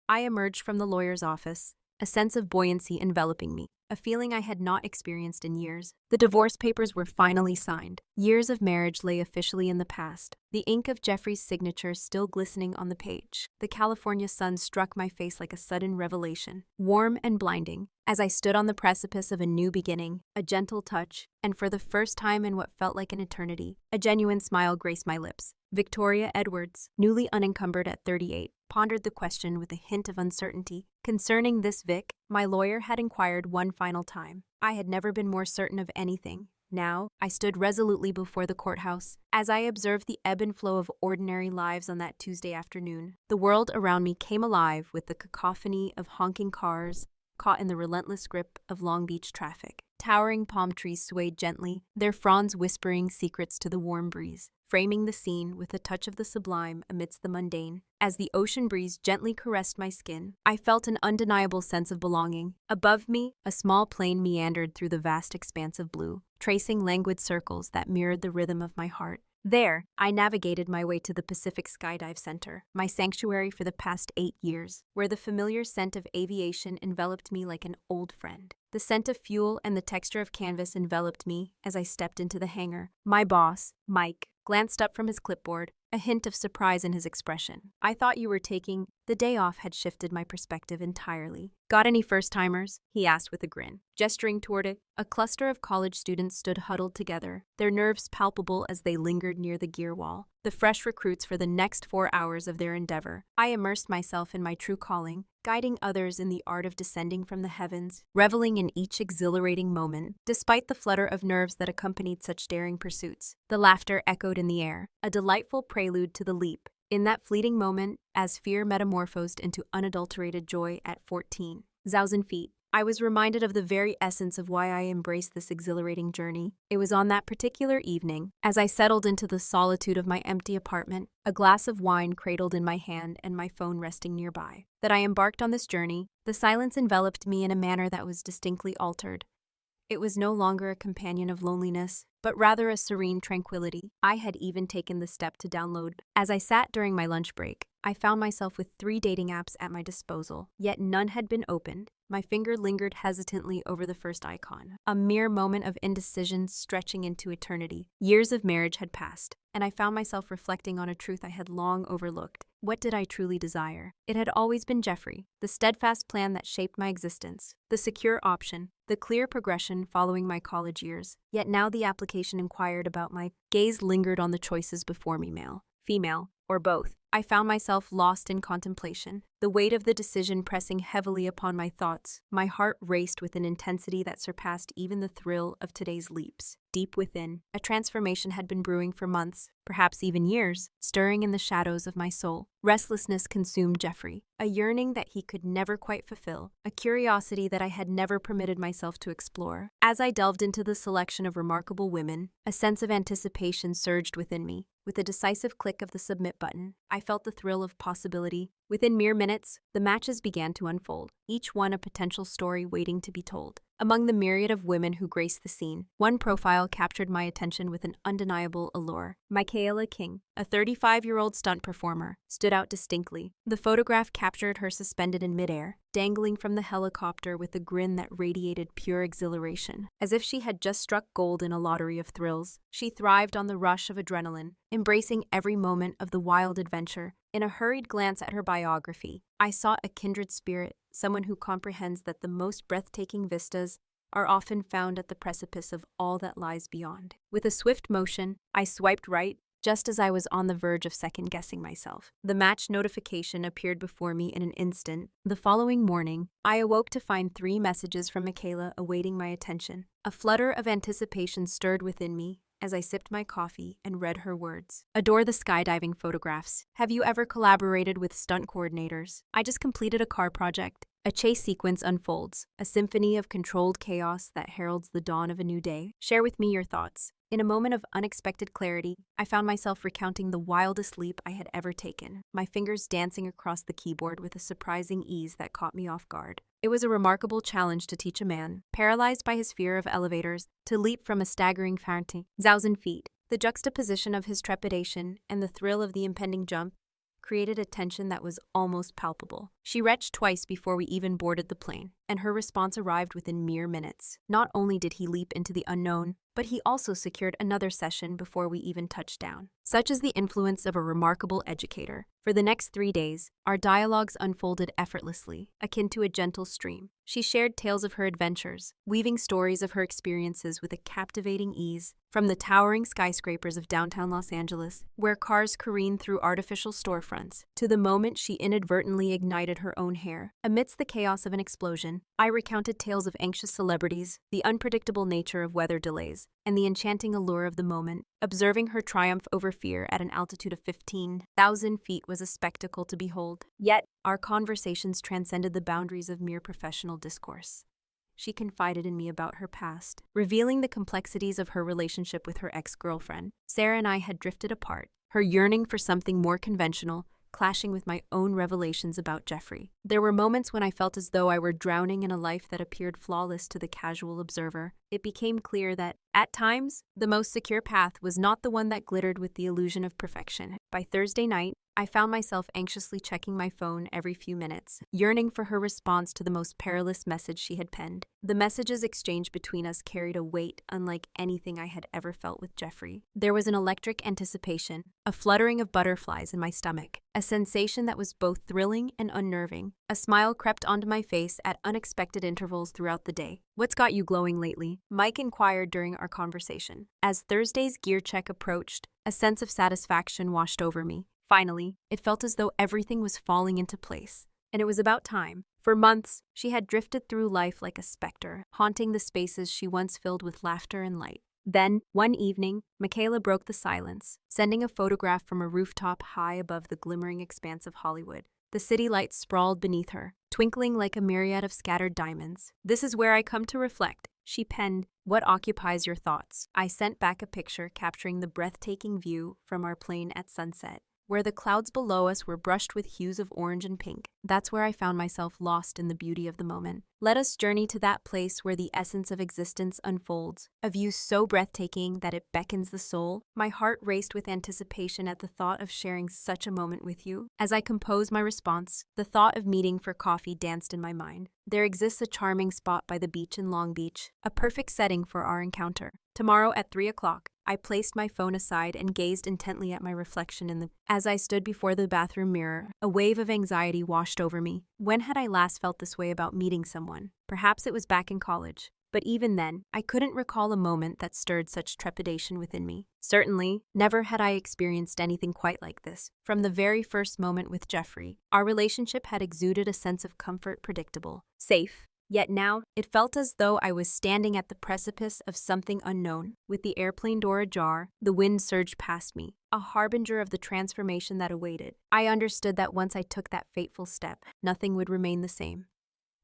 I emerged from the lawyer's office, a sense of buoyancy enveloping me, a feeling I had not experienced in years. The divorce papers were finally signed. Years of marriage lay officially in the past, the ink of Jeffrey's signature still glistening on the page. The California sun struck my face like a sudden revelation, warm and blinding, as I stood on the precipice of a new beginning, a gentle touch, and for the first time in what felt like an eternity, a genuine smile graced my lips. Victoria Edwards, newly unencumbered at 38, pondered the question with a hint of uncertainty. Concerning this Vic, my lawyer had inquired one final time. I had never been more certain of anything. Now, I stood resolutely before the courthouse. As I observed the ebb and flow of ordinary lives on that Tuesday afternoon, the world around me came alive with the cacophony of honking cars caught in the relentless grip of Long Beach traffic. Towering palm trees swayed gently, their fronds whispering secrets to the warm breeze, framing the scene with a touch of the sublime amidst the mundane. As the ocean breeze gently caressed my skin, I felt an undeniable sense of belonging. Above me, a small plane meandered through the vast expanse of blue, tracing languid circles that mirrored the rhythm of my heart. There, I navigated my way to the Pacific Skydive Center, my sanctuary for the past 8 years, where the familiar scent of aviation enveloped me like an old friend. The scent of fuel and the texture of canvas enveloped me as I stepped into the hangar. My boss, Mike, glanced up from his clipboard, a hint of surprise in his expression. "I thought you were taking..." The day off had shifted my perspective entirely. "Got any first-timers?" he asked with a grin. Gesturing toward it, a cluster of college students stood huddled together, their nerves palpable as they lingered near the gear wall, the fresh recruits for the next 4 hours of their endeavor. I immersed myself in my true calling, guiding others in the art of descending from the heavens, reveling in each exhilarating moment. Despite the flutter of nerves that accompanied such daring pursuits, the laughter echoed in the air, a delightful prelude to the leap. In that fleeting moment, as fear metamorphosed into unadulterated joy at 14,000 feet, I was reminded of the very essence of why I embraced this exhilarating journey. It was on that particular evening, as I settled into the solitude of my empty apartment, a glass of wine cradled in my hand and my phone resting nearby, that I embarked on this journey. The silence enveloped me in a manner that was distinctly altered. It was no longer a companion of loneliness, but rather a serene tranquility. I had even taken the step to download. As I sat during my lunch break, I found myself with 3 dating apps at my disposal, yet none had been opened. My finger lingered hesitantly over the first icon, a mere moment of indecision stretching into eternity. Years of marriage had passed, and I found myself reflecting on a truth I had long overlooked. What did I truly desire? It had always been Jeffrey, the steadfast plan that shaped my existence, the secure option, the clear progression following my college years. Yet now the application inquired about my gaze lingered on the choices before me: male, female, or both. I found myself lost in contemplation, the weight of the decision pressing heavily upon my thoughts. My heart raced with an intensity that surpassed even the thrill of today's leaps. Deep within, a transformation had been brewing for months, perhaps even years, stirring in the shadows of my soul. Restlessness consumed Jeffrey, a yearning that he could never quite fulfill, a curiosity that I had never permitted myself to explore. As I delved into the selection of remarkable women, a sense of anticipation surged within me. With a decisive click of the submit button, I felt the thrill of possibility. Within mere minutes, the matches began to unfold, each one a potential story waiting to be told. Among the myriad of women who graced the scene, one profile captured my attention with an undeniable allure. Michaela King, a 35-year-old stunt performer, stood out distinctly. The photograph captured her suspended in midair, dangling from the helicopter with a grin that radiated pure exhilaration. As if she had just struck gold in a lottery of thrills, she thrived on the rush of adrenaline, embracing every moment of the wild adventure. In a hurried glance at her biography, I saw a kindred spirit, someone who comprehends that the most breathtaking vistas are often found at the precipice of all that lies beyond. With a swift motion, I swiped right, just as I was on the verge of second-guessing myself. The match notification appeared before me in an instant. The following morning, I awoke to find 3 messages from Michaela awaiting my attention. A flutter of anticipation stirred within me as I sipped my coffee and read her words. "Adore the skydiving photographs. Have you ever collaborated with stunt coordinators? I just completed a car project." A chase sequence unfolds, a symphony of controlled chaos that heralds the dawn of a new day. Share with me your thoughts. In a moment of unexpected clarity, I found myself recounting the wildest leap I had ever taken, my fingers dancing across the keyboard with a surprising ease that caught me off guard. It was a remarkable challenge to teach a man, paralyzed by his fear of elevators, to leap from a staggering 40,000 feet. The juxtaposition of his trepidation and the thrill of the impending jump created a tension that was almost palpable. She retched twice before we even boarded the plane, and her response arrived within mere minutes. Not only did he leap into the unknown, but he also secured another session before we even touched down. Such is the influence of a remarkable educator. For the next 3 days, our dialogues unfolded effortlessly, akin to a gentle stream. She shared tales of her adventures, weaving stories of her experiences with a captivating ease, from the towering skyscrapers of downtown Los Angeles, where cars careened through artificial storefronts, to the moment she inadvertently ignited her own hair. Amidst the chaos of an explosion, I recounted tales of anxious celebrities, the unpredictable nature of weather delays, and the enchanting allure of the moment. Observing her triumph over fear at an altitude of 15,000 feet was a spectacle to behold. Yet, our conversations transcended the boundaries of mere professional discourse. She confided in me about her past, revealing the complexities of her relationship with her ex-girlfriend. Sarah and I had drifted apart, her yearning for something more conventional, clashing with my own revelations about Jeffrey. There were moments when I felt as though I were drowning in a life that appeared flawless to the casual observer. It became clear that, at times, the most secure path was not the one that glittered with the illusion of perfection. By Thursday night, I found myself anxiously checking my phone every few minutes, yearning for her response to the most perilous message she had penned. The messages exchanged between us carried a weight unlike anything I had ever felt with Jeffrey. There was an electric anticipation, a fluttering of butterflies in my stomach, a sensation that was both thrilling and unnerving. A smile crept onto my face at unexpected intervals throughout the day. "What's got you glowing lately?" Mike inquired during our conversation. As Thursday's gear check approached, a sense of satisfaction washed over me. Finally, it felt as though everything was falling into place, and it was about time. For months, she had drifted through life like a specter, haunting the spaces she once filled with laughter and light. Then, one evening, Michaela broke the silence, sending a photograph from a rooftop high above the glimmering expanse of Hollywood. The city lights sprawled beneath her, twinkling like a myriad of scattered diamonds. "This is where I come to reflect," she penned. "What occupies your thoughts?" I sent back a picture capturing the breathtaking view from our plane at sunset, where the clouds below us were brushed with hues of orange and pink. That's where I found myself lost in the beauty of the moment. Let us journey to that place where the essence of existence unfolds, a view so breathtaking that it beckons the soul. My heart raced with anticipation at the thought of sharing such a moment with you. As I composed my response, the thought of meeting for coffee danced in my mind. There exists a charming spot by the beach in Long Beach, a perfect setting for our encounter. Tomorrow at 3 o'clock. I placed my phone aside and gazed intently at my reflection As I stood before the bathroom mirror, a wave of anxiety washed over me. When had I last felt this way about meeting someone? Perhaps it was back in college. But even then, I couldn't recall a moment that stirred such trepidation within me. Certainly, never had I experienced anything quite like this. From the very first moment with Jeffrey, our relationship had exuded a sense of comfort, predictable, safe. Yet now, it felt as though I was standing at the precipice of something unknown. With the airplane door ajar, the wind surged past me, a harbinger of the transformation that awaited. I understood that once I took that fateful step, nothing would remain the same.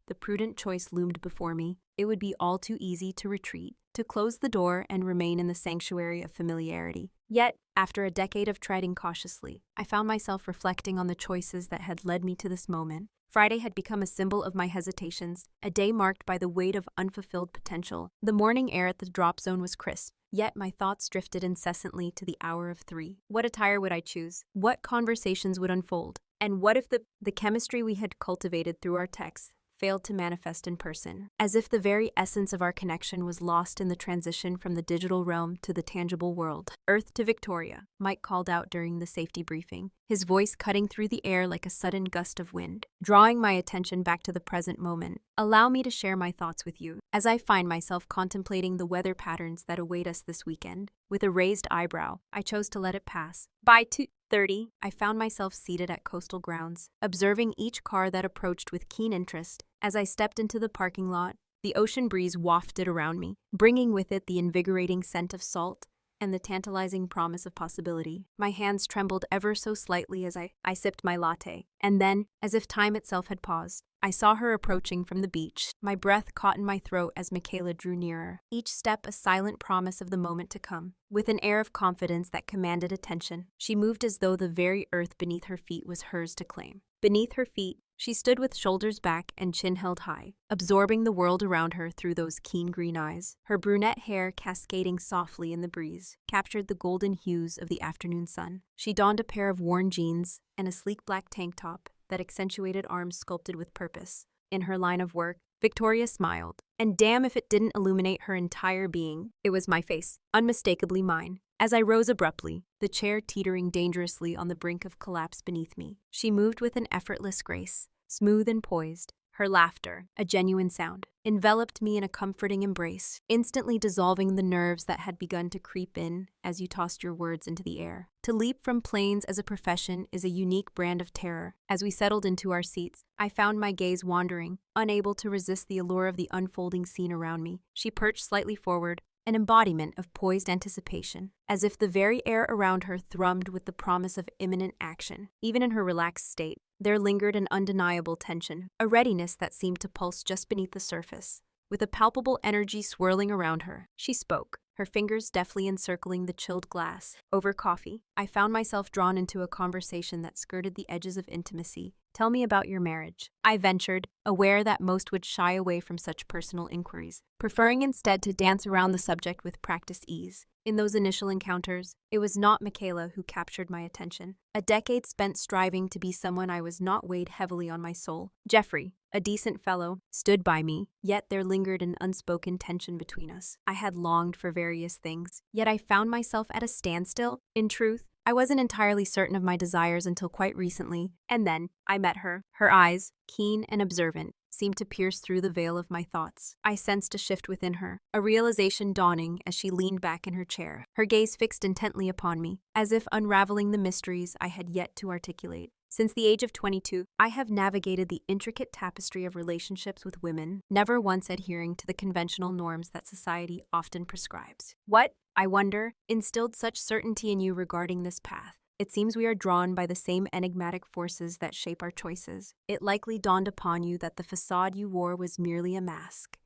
The prudent choice loomed before me. It would be all too easy to retreat, to close the door and remain in the sanctuary of familiarity. Yet, after a decade of treading cautiously, I found myself reflecting on the choices that had led me to this moment. Friday had become a symbol of my hesitations, a day marked by the weight of unfulfilled potential. The morning air at the drop zone was crisp, yet my thoughts drifted incessantly to the hour of 3. What attire would I choose? What conversations would unfold? And what if the chemistry we had cultivated through our texts failed to manifest in person? As if the very essence of our connection was lost in the transition from the digital realm to the tangible world. "Earth to Victoria," Mike called out during the safety briefing, his voice cutting through the air like a sudden gust of wind, drawing my attention back to the present moment. Allow me to share my thoughts with you, as I find myself contemplating the weather patterns that await us this weekend. With a raised eyebrow, I chose to let it pass. By 2:30, I found myself seated at coastal grounds, observing each car that approached with keen interest. As I stepped into the parking lot, the ocean breeze wafted around me, bringing with it the invigorating scent of salt and the tantalizing promise of possibility. My hands trembled ever so slightly as I sipped my latte. And then, as if time itself had paused, I saw her approaching from the beach. My breath caught in my throat as Michaela drew nearer, each step a silent promise of the moment to come. With an air of confidence that commanded attention, she moved as though the very earth beneath her feet was hers to claim. Beneath her feet, she stood with shoulders back and chin held high, absorbing the world around her through those keen green eyes. Her brunette hair, cascading softly in the breeze, captured the golden hues of the afternoon sun. She donned a pair of worn jeans and a sleek black tank top that accentuated arms sculpted with purpose. In her line of work, Victoria smiled, and damn if it didn't illuminate her entire being. It was my face, unmistakably mine. As I rose abruptly, the chair teetering dangerously on the brink of collapse beneath me, she moved with an effortless grace, smooth and poised. Her laughter, a genuine sound, enveloped me in a comforting embrace, instantly dissolving the nerves that had begun to creep in as you tossed your words into the air. To leap from planes as a profession is a unique brand of terror. As we settled into our seats, I found my gaze wandering, unable to resist the allure of the unfolding scene around me. She perched slightly forward, an embodiment of poised anticipation, as if the very air around her thrummed with the promise of imminent action. Even in her relaxed state, there lingered an undeniable tension, a readiness that seemed to pulse just beneath the surface. With a palpable energy swirling around her, she spoke, her fingers deftly encircling the chilled glass. Over coffee, I found myself drawn into a conversation that skirted the edges of intimacy. "Tell me about your marriage," I ventured, aware that most would shy away from such personal inquiries, preferring instead to dance around the subject with practiced ease. In those initial encounters, it was not Michaela who captured my attention. A decade spent striving to be someone I was not weighed heavily on my soul. Jeffrey, a decent fellow, stood by me, yet there lingered an unspoken tension between us. I had longed for various things, yet I found myself at a standstill. In truth, I wasn't entirely certain of my desires until quite recently, and then I met her. Her eyes, keen and observant, seemed to pierce through the veil of my thoughts. I sensed a shift within her, a realization dawning as she leaned back in her chair, her gaze fixed intently upon me, as if unraveling the mysteries I had yet to articulate. Since the age of 22, I have navigated the intricate tapestry of relationships with women, never once adhering to the conventional norms that society often prescribes. What, I wonder, instilled such certainty in you regarding this path? It seems we are drawn by the same enigmatic forces that shape our choices. It likely dawned upon you that the facade you wore was merely a mask.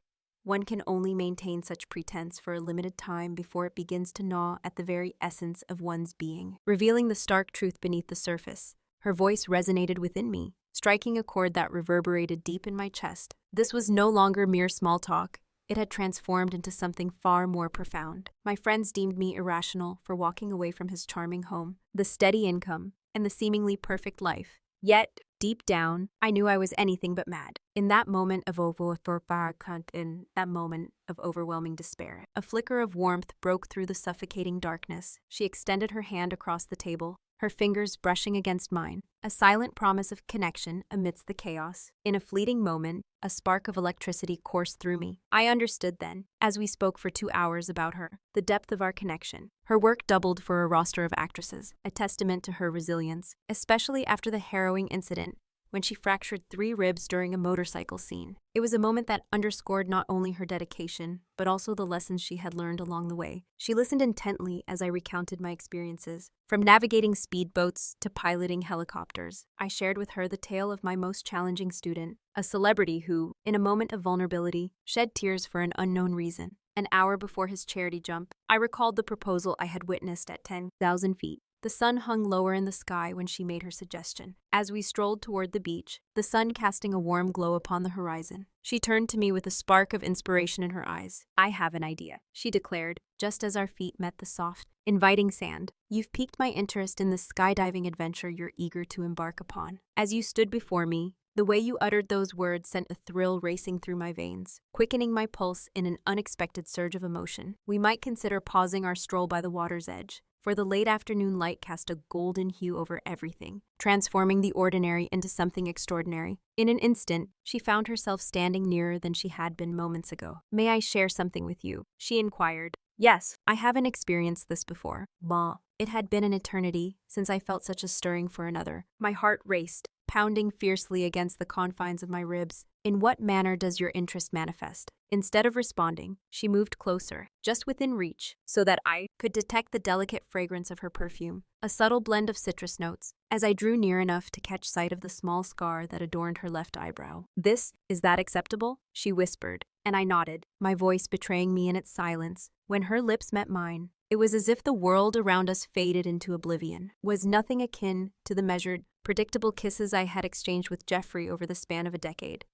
One can only maintain such pretense for a limited time before it begins to gnaw at the very essence of one's being, revealing the stark truth beneath the surface. Her voice resonated within me, striking a chord that reverberated deep in my chest. This was no longer mere small talk. It had transformed into something far more profound. My friends deemed me irrational for walking away from his charming home, the steady income, and the seemingly perfect life. Yet, deep down, I knew I was anything but mad. In that moment of overwhelming despair, a flicker of warmth broke through the suffocating darkness. She extended her hand across the table, her fingers brushing against mine, a silent promise of connection amidst the chaos. In a fleeting moment, a spark of electricity coursed through me. I understood then, as we spoke for 2 hours about her, the depth of our connection. Her work doubled for a roster of actresses, a testament to her resilience, especially after the harrowing incident when she fractured 3 ribs during a motorcycle scene. It was a moment that underscored not only her dedication, but also the lessons she had learned along the way. She listened intently as I recounted my experiences, from navigating speedboats to piloting helicopters. I shared with her the tale of my most challenging student, a celebrity who, in a moment of vulnerability, shed tears for an unknown reason. An hour before his charity jump, I recalled the proposal I had witnessed at 10,000 feet. The sun hung lower in the sky when she made her suggestion. As we strolled toward the beach, the sun casting a warm glow upon the horizon, she turned to me with a spark of inspiration in her eyes. "I have an idea," she declared, just as our feet met the soft, inviting sand. "You've piqued my interest in the skydiving adventure you're eager to embark upon." As you stood before me, the way you uttered those words sent a thrill racing through my veins, quickening my pulse in an unexpected surge of emotion. "We might consider pausing our stroll by the water's edge," for the late afternoon light cast a golden hue over everything, transforming the ordinary into something extraordinary. In an instant, she found herself standing nearer than she had been moments ago. "May I share something with you?" she inquired. "Yes, I haven't experienced this before." It had been an eternity since I felt such a stirring for another. My heart raced, pounding fiercely against the confines of my ribs. "In what manner does your interest manifest?" Instead of responding, she moved closer, just within reach, so that I could detect the delicate fragrance of her perfume, a subtle blend of citrus notes, as I drew near enough to catch sight of the small scar that adorned her left eyebrow. Is that acceptable?" she whispered, and I nodded, my voice betraying me in its silence. When her lips met mine, it was as if the world around us faded into oblivion. Was nothing akin to the measured, predictable kisses I had exchanged with Jeffrey over the span of a decade.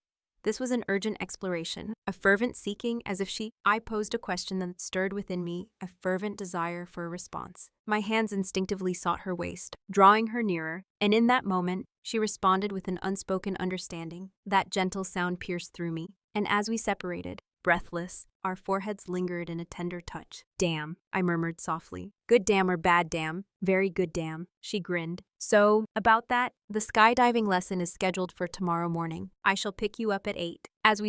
This was an urgent exploration, a fervent seeking as if I posed a question that stirred within me a fervent desire for a response. My hands instinctively sought her waist, drawing her nearer, and in that moment, she responded with an unspoken understanding. That gentle sound pierced through me, and as we separated, breathless, our foreheads lingered in a tender touch. "Damn," I murmured softly. "Good damn or bad damn?" "Very good damn," she grinned. "So, about that, the skydiving lesson is scheduled for tomorrow morning. I shall pick you up at 8. As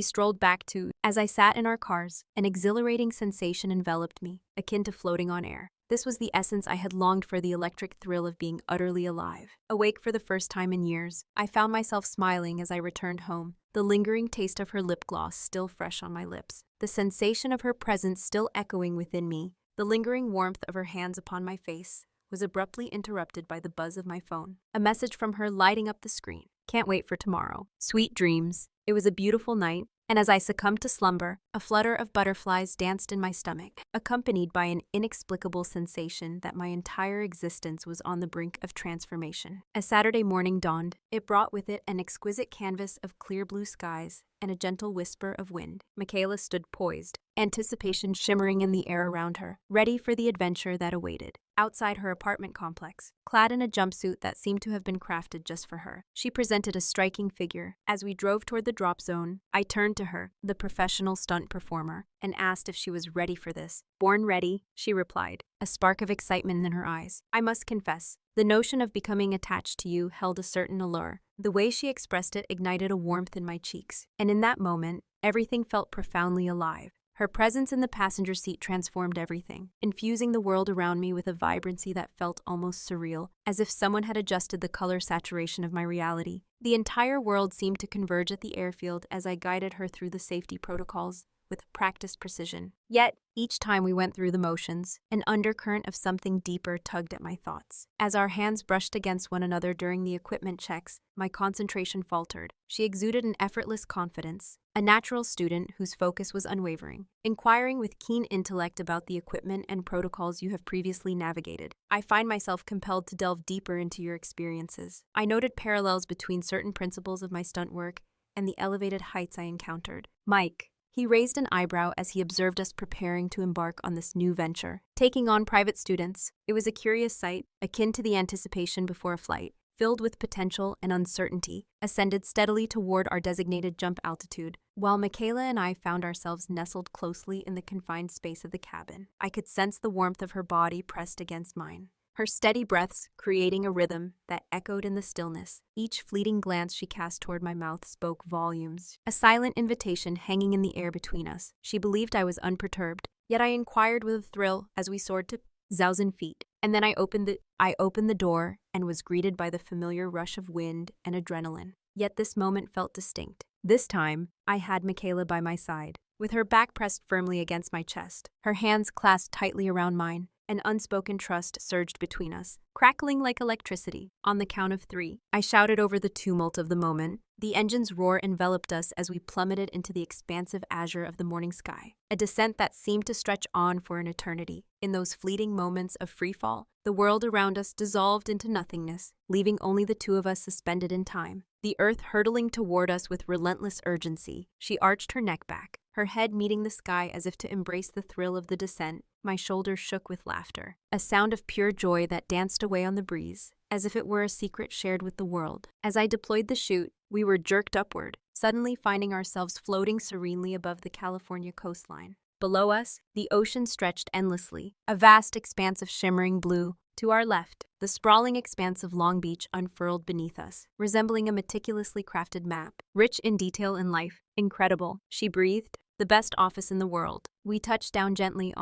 I sat in our cars, an exhilarating sensation enveloped me, akin to floating on air. This was the essence I had longed for, the electric thrill of being utterly alive. Awake for the first time in years, I found myself smiling as I returned home, the lingering taste of her lip gloss still fresh on my lips, the sensation of her presence still echoing within me. The lingering warmth of her hands upon my face was abruptly interrupted by the buzz of my phone. A message from her lighting up the screen. "Can't wait for tomorrow. Sweet dreams." It was a beautiful night, and as I succumbed to slumber, a flutter of butterflies danced in my stomach, accompanied by an inexplicable sensation that my entire existence was on the brink of transformation. As Saturday morning dawned, it brought with it an exquisite canvas of clear blue skies and a gentle whisper of wind. Michaela stood poised, anticipation shimmering in the air around her, ready for the adventure that awaited. Outside her apartment complex, clad in a jumpsuit that seemed to have been crafted just for her, she presented a striking figure. As we drove toward the drop zone, I turned to her, the professional stunt performer, and asked if she was ready for this. "Born ready," she replied, a spark of excitement in her eyes. I must confess, the notion of becoming attached to you held a certain allure. The way she expressed it ignited a warmth in my cheeks, and in that moment, everything felt profoundly alive. Her presence in the passenger seat transformed everything, infusing the world around me with a vibrancy that felt almost surreal, as if someone had adjusted the color saturation of my reality. The entire world seemed to converge at the airfield as I guided her through the safety protocols with practiced precision. Yet, each time we went through the motions, an undercurrent of something deeper tugged at my thoughts. As our hands brushed against one another during the equipment checks, my concentration faltered. She exuded an effortless confidence, a natural student whose focus was unwavering, inquiring with keen intellect about the equipment and protocols you have previously navigated. "I find myself compelled to delve deeper into your experiences." I noted parallels between certain principles of my stunt work and the elevated heights I encountered. "Mike." He raised an eyebrow as he observed us preparing to embark on this new venture, taking on private students. It was a curious sight, akin to the anticipation before a flight, filled with potential and uncertainty, ascended steadily toward our designated jump altitude, while Michaela and I found ourselves nestled closely in the confined space of the cabin. I could sense the warmth of her body pressed against mine, her steady breaths creating a rhythm that echoed in the stillness. Each fleeting glance she cast toward my mouth spoke volumes, a silent invitation hanging in the air between us. She believed I was unperturbed, yet I inquired with a thrill as we soared to 1,000 feet. And then I opened the door and was greeted by the familiar rush of wind and adrenaline. Yet this moment felt distinct. This time, I had Michaela by my side, with her back pressed firmly against my chest, her hands clasped tightly around mine. An unspoken trust surged between us, crackling like electricity. On the count of 3, I shouted over the tumult of the moment. The engine's roar enveloped us as we plummeted into the expansive azure of the morning sky, a descent that seemed to stretch on for an eternity. In those fleeting moments of freefall, the world around us dissolved into nothingness, leaving only the two of us suspended in time. The earth hurtling toward us with relentless urgency. She arched her neck back, her head meeting the sky as if to embrace the thrill of the descent. My shoulders shook with laughter, a sound of pure joy that danced away on the breeze, as if it were a secret shared with the world. As I deployed the chute, we were jerked upward, suddenly finding ourselves floating serenely above the California coastline. Below us, the ocean stretched endlessly, a vast expanse of shimmering blue. To our left, the sprawling expanse of Long Beach unfurled beneath us, resembling a meticulously crafted map, rich in detail and life. "Incredible," she breathed. "The best office in the world." We touched down gently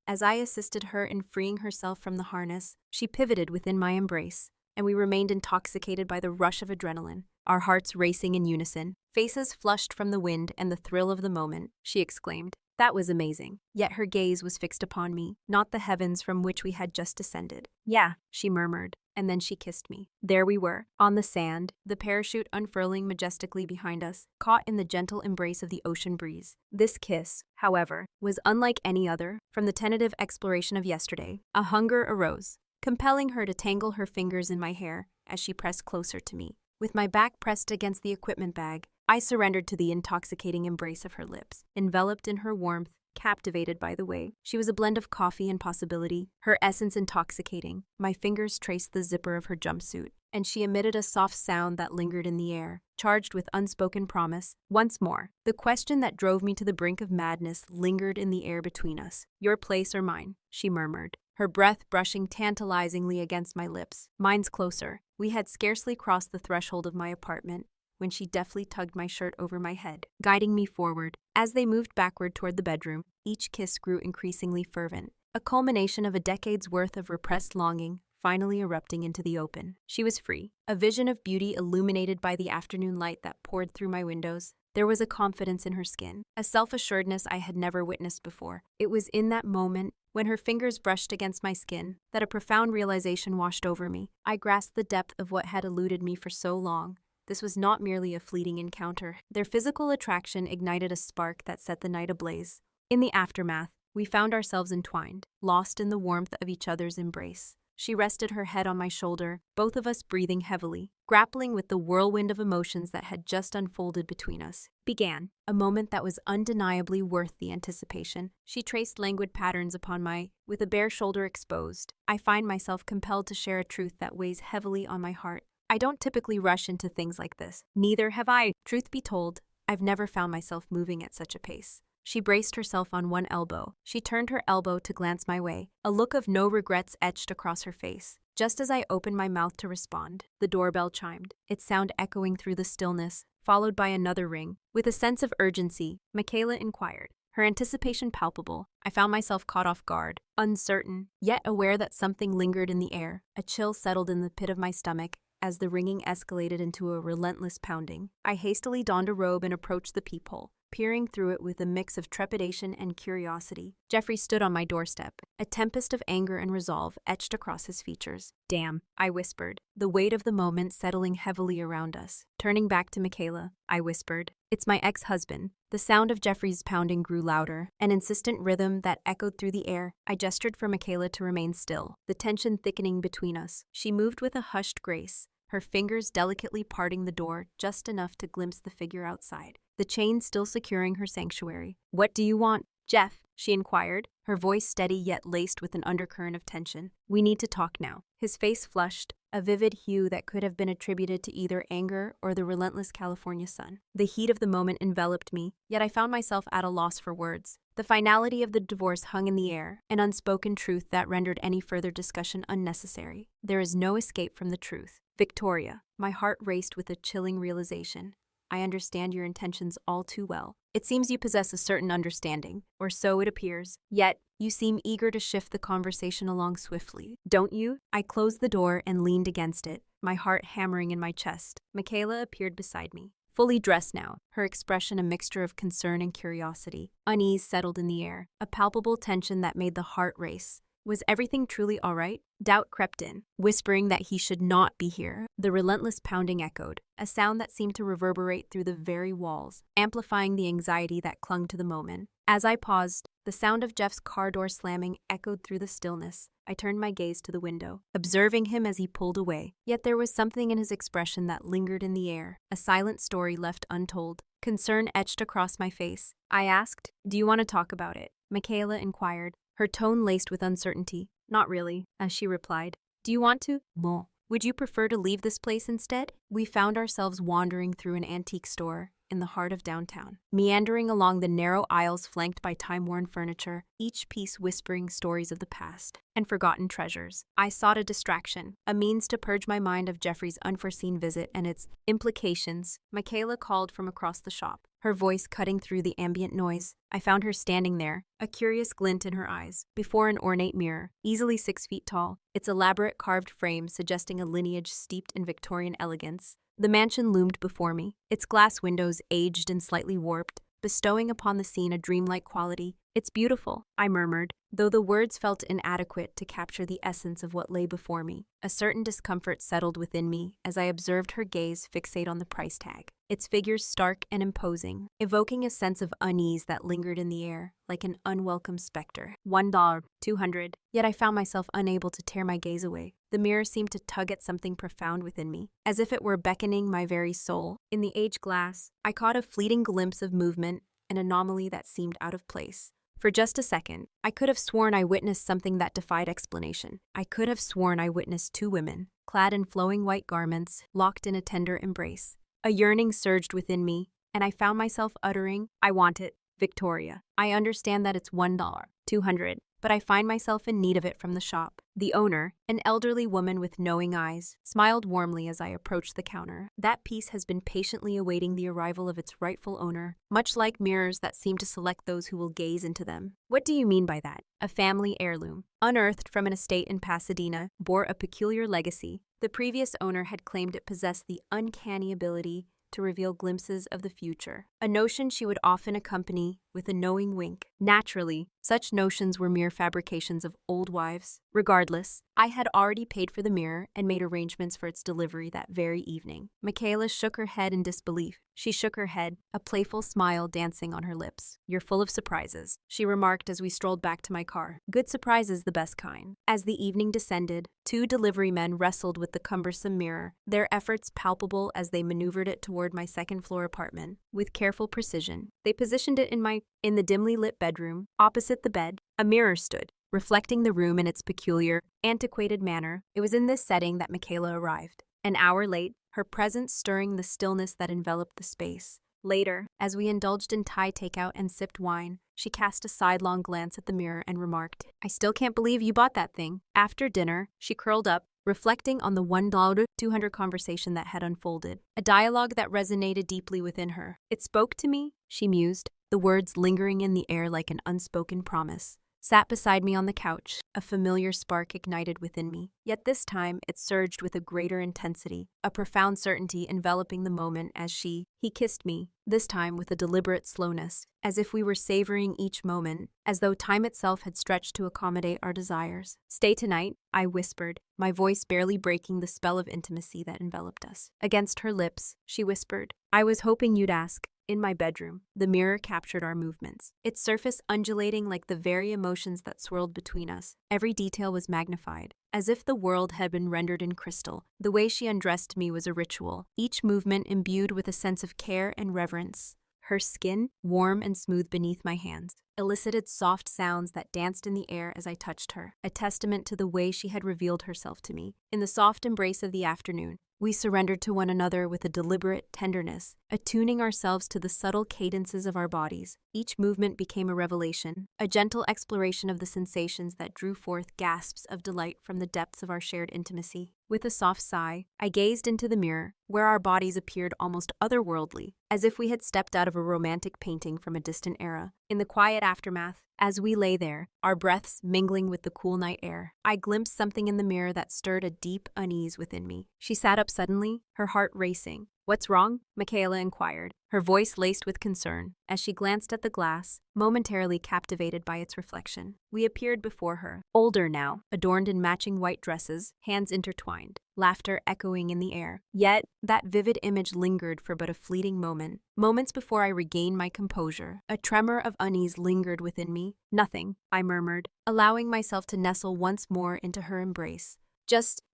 as I assisted her in freeing herself from the harness. She pivoted within my embrace, and we remained intoxicated by the rush of adrenaline, our hearts racing in unison. Faces flushed from the wind and the thrill of the moment. She exclaimed, "That was amazing." Yet her gaze was fixed upon me, not the heavens from which we had just descended. "Yeah," she murmured, and then she kissed me. There we were, on the sand, the parachute unfurling majestically behind us, caught in the gentle embrace of the ocean breeze. This kiss, however, was unlike any other. From the tentative exploration of yesterday, a hunger arose, compelling her to tangle her fingers in my hair as she pressed closer to me. With my back pressed against the equipment bag, I surrendered to the intoxicating embrace of her lips, enveloped in her warmth, captivated by the way. She was a blend of coffee and possibility, her essence intoxicating. My fingers traced the zipper of her jumpsuit, and she emitted a soft sound that lingered in the air, charged with unspoken promise. Once more, the question that drove me to the brink of madness lingered in the air between us. Your place or mine, she murmured, her breath brushing tantalizingly against my lips. Mine's closer. We had scarcely crossed the threshold of my apartment when she deftly tugged my shirt over my head, guiding me forward. As they moved backward toward the bedroom, each kiss grew increasingly fervent, a culmination of a decade's worth of repressed longing, finally erupting into the open. She was free, a vision of beauty illuminated by the afternoon light that poured through my windows. There was a confidence in her skin, a self-assuredness I had never witnessed before. It was in that moment, when her fingers brushed against my skin, that a profound realization washed over me. I grasped the depth of what had eluded me for so long. This was not merely a fleeting encounter. Their physical attraction ignited a spark that set the night ablaze. In the aftermath, we found ourselves entwined, lost in the warmth of each other's embrace. She rested her head on my shoulder, both of us breathing heavily, grappling with the whirlwind of emotions that had just unfolded between us. Began a moment that was undeniably worth the anticipation. She traced languid patterns upon with a bare shoulder exposed. I find myself compelled to share a truth that weighs heavily on my heart. I don't typically rush into things like this. Neither have I. Truth be told, I've never found myself moving at such a pace. She braced herself on one elbow. She turned her elbow to glance my way. A look of no regrets etched across her face. Just as I opened my mouth to respond, the doorbell chimed, its sound echoing through the stillness, followed by another ring. With a sense of urgency, Michaela inquired, her anticipation palpable. I found myself caught off guard, uncertain, yet aware that something lingered in the air. A chill settled in the pit of my stomach as the ringing escalated into a relentless pounding. I hastily donned a robe and approached the peephole, peering through it with a mix of trepidation and curiosity. Jeffrey stood on my doorstep, a tempest of anger and resolve etched across his features. Damn, I whispered, the weight of the moment settling heavily around us. Turning back to Michaela, I whispered, it's my ex-husband. The sound of Jeffrey's pounding grew louder, an insistent rhythm that echoed through the air. I gestured for Michaela to remain still, the tension thickening between us. She moved with a hushed grace, her fingers delicately parting the door just enough to glimpse the figure outside, the chain still securing her sanctuary. What do you want, Jeff? She inquired, her voice steady yet laced with an undercurrent of tension. We need to talk now. His face flushed, a vivid hue that could have been attributed to either anger or the relentless California sun. The heat of the moment enveloped me, yet I found myself at a loss for words. The finality of the divorce hung in the air, an unspoken truth that rendered any further discussion unnecessary. There is no escape from the truth. Victoria, my heart raced with a chilling realization. I understand your intentions all too well. It seems you possess a certain understanding, or so it appears. Yet, you seem eager to shift the conversation along swiftly, don't you? I closed the door and leaned against it, my heart hammering in my chest. Michaela appeared beside me, fully dressed now, her expression a mixture of concern and curiosity. Unease settled in the air, a palpable tension that made the heart race. Was everything truly all right? Doubt crept in, whispering that he should not be here. The relentless pounding echoed, a sound that seemed to reverberate through the very walls, amplifying the anxiety that clung to the moment. As I paused, the sound of Jeff's car door slamming echoed through the stillness. I turned my gaze to the window, observing him as he pulled away. Yet there was something in his expression that lingered in the air, a silent story left untold. Concern etched across my face. I asked, "Do you want to talk about it?" Michaela inquired, her tone laced with uncertainty. Not really, as she replied. Do you want to? Bon. Would you prefer to leave this place instead? We found ourselves wandering through an antique store in the heart of downtown, meandering along the narrow aisles flanked by time-worn furniture, each piece whispering stories of the past and forgotten treasures. I sought a distraction, a means to purge my mind of Jeffrey's unforeseen visit and its implications. Michaela called from across the shop, her voice cutting through the ambient noise. I found her standing there, a curious glint in her eyes, before an ornate mirror, easily 6 feet tall, its elaborate carved frame suggesting a lineage steeped in Victorian elegance. The mansion loomed before me, its glass windows aged and slightly warped, bestowing upon the scene a dreamlike quality. It's beautiful, I murmured, though the words felt inadequate to capture the essence of what lay before me. A certain discomfort settled within me as I observed her gaze fixate on the price tag, its figures stark and imposing, evoking a sense of unease that lingered in the air, like an unwelcome specter. $1, $200. Yet I found myself unable to tear my gaze away. The mirror seemed to tug at something profound within me, as if it were beckoning my very soul. In the age glass, I caught a fleeting glimpse of movement, an anomaly that seemed out of place. For just a second, I could have sworn I witnessed something that defied explanation. I could have sworn I witnessed two women, clad in flowing white garments, locked in a tender embrace. A yearning surged within me, and I found myself uttering, "I want it, Victoria. I understand that it's $1, $200, but I find myself in need of it from the shop." The owner, an elderly woman with knowing eyes, smiled warmly as I approached the counter. "That piece has been patiently awaiting the arrival of its rightful owner, much like mirrors that seem to select those who will gaze into them." "What do you mean by that?" "A family heirloom, unearthed from an estate in Pasadena, bore a peculiar legacy. The previous owner had claimed it possessed the uncanny ability to reveal glimpses of the future, a notion she would often accompany with a knowing wink. Naturally, such notions were mere fabrications of old wives. Regardless, I had already paid for the mirror and made arrangements for its delivery that very evening." Michaela shook her head in disbelief. She shook her head, a playful smile dancing on her lips. "You're full of surprises," she remarked as we strolled back to my car. "Good surprises, the best kind." As the evening descended, two delivery men wrestled with the cumbersome mirror, their efforts palpable as they maneuvered it toward my second-floor apartment. With careful precision, they positioned it in the dimly lit bedroom. Opposite the bed, a mirror stood, reflecting the room in its peculiar, antiquated manner. It was in this setting that Michaela arrived. An hour late, her presence stirring the stillness that enveloped the space. Later, as we indulged in Thai takeout and sipped wine, she cast a sidelong glance at the mirror and remarked, "I still can't believe you bought that thing." After dinner, she curled up, reflecting on the $1-200 conversation that had unfolded, a dialogue that resonated deeply within her. "It spoke to me," she mused, the words lingering in the air like an unspoken promise. Sat beside me on the couch, a familiar spark ignited within me. Yet this time, it surged with a greater intensity, a profound certainty enveloping the moment as he kissed me, this time with a deliberate slowness, as if we were savoring each moment, as though time itself had stretched to accommodate our desires. "Stay tonight," I whispered, my voice barely breaking the spell of intimacy that enveloped us. Against her lips, she whispered, "I was hoping you'd ask." In my bedroom, the mirror captured our movements, its surface undulating like the very emotions that swirled between us. Every detail was magnified, as if the world had been rendered in crystal. The way she undressed me was a ritual, each movement imbued with a sense of care and reverence. Her skin, warm and smooth beneath my hands, elicited soft sounds that danced in the air as I touched her, a testament to the way she had revealed herself to me. In the soft embrace of the afternoon, we surrendered to one another with a deliberate tenderness, attuning ourselves to the subtle cadences of our bodies. Each movement became a revelation, a gentle exploration of the sensations that drew forth gasps of delight from the depths of our shared intimacy. With a soft sigh, I gazed into the mirror, where our bodies appeared almost otherworldly, as if we had stepped out of a romantic painting from a distant era. In the quiet aftermath, as we lay there, our breaths mingling with the cool night air, I glimpsed something in the mirror that stirred a deep unease within me. She sat up suddenly, her heart racing. "What's wrong?" Michaela inquired, her voice laced with concern, as she glanced at the glass, momentarily captivated by its reflection. We appeared before her, older now, adorned in matching white dresses, hands intertwined, laughter echoing in the air. Yet, that vivid image lingered for but a fleeting moment. Moments before I regained my composure, a tremor of unease lingered within me. "Nothing," I murmured, allowing myself to nestle once more into her embrace.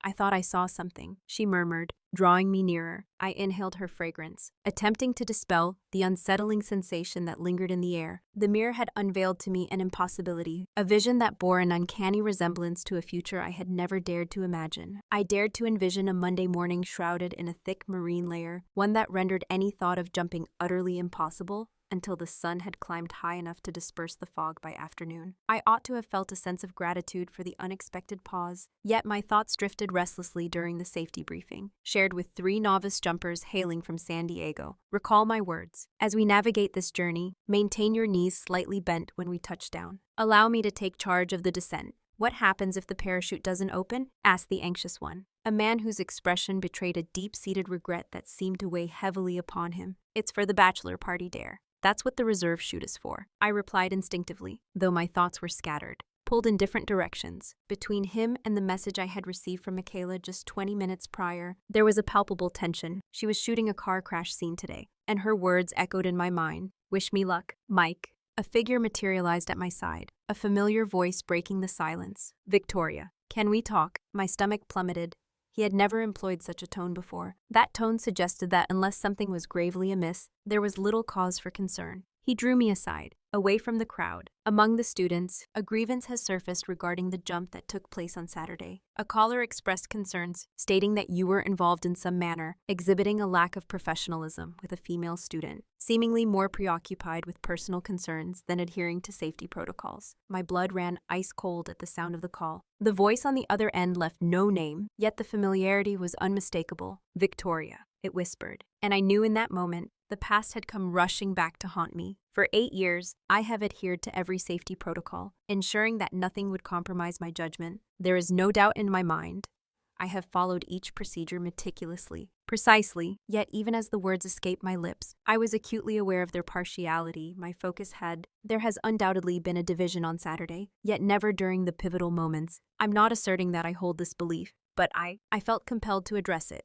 I thought I saw something," she murmured, drawing me nearer. I inhaled her fragrance, attempting to dispel the unsettling sensation that lingered in the air. The mirror had unveiled to me an impossibility, a vision that bore an uncanny resemblance to a future I had never dared to imagine. I dared to envision a Monday morning shrouded in a thick marine layer, one that rendered any thought of jumping utterly impossible, until the sun had climbed high enough to disperse the fog by afternoon. I ought to have felt a sense of gratitude for the unexpected pause, yet my thoughts drifted restlessly during the safety briefing, shared with 3 novice jumpers hailing from San Diego. Recall my words. As we navigate this journey, maintain your knees slightly bent when we touch down. Allow me to take charge of the descent. What happens if the parachute doesn't open? Asked the anxious one, a man whose expression betrayed a deep-seated regret that seemed to weigh heavily upon him. It's for the bachelor party, Dare. That's what the reserve chute is for, I replied instinctively, though my thoughts were scattered, pulled in different directions. Between him and the message I had received from Michaela just 20 minutes prior, there was a palpable tension. She was shooting a car crash scene today, and her words echoed in my mind. "Wish me luck, Mike." A figure materialized at my side, a familiar voice breaking the silence. "Victoria." Can we talk? My stomach plummeted. He had never employed such a tone before. That tone suggested that unless something was gravely amiss, there was little cause for concern. He drew me aside, away from the crowd. Among the students, a grievance has surfaced regarding the jump that took place on Saturday. A caller expressed concerns, stating that you were involved in some manner, exhibiting a lack of professionalism with a female student, seemingly more preoccupied with personal concerns than adhering to safety protocols. My blood ran ice cold at the sound of the call. The voice on the other end left no name, yet the familiarity was unmistakable. Victoria, it whispered, and I knew in that moment the past had come rushing back to haunt me. For 8 years, I have adhered to every safety protocol, ensuring that nothing would compromise my judgment. There is no doubt in my mind. I have followed each procedure meticulously, precisely, yet even as the words escaped my lips, I was acutely aware of their partiality. There has undoubtedly been a division on Saturday, yet never during the pivotal moments. I'm not asserting that I hold this belief, but I felt compelled to address it.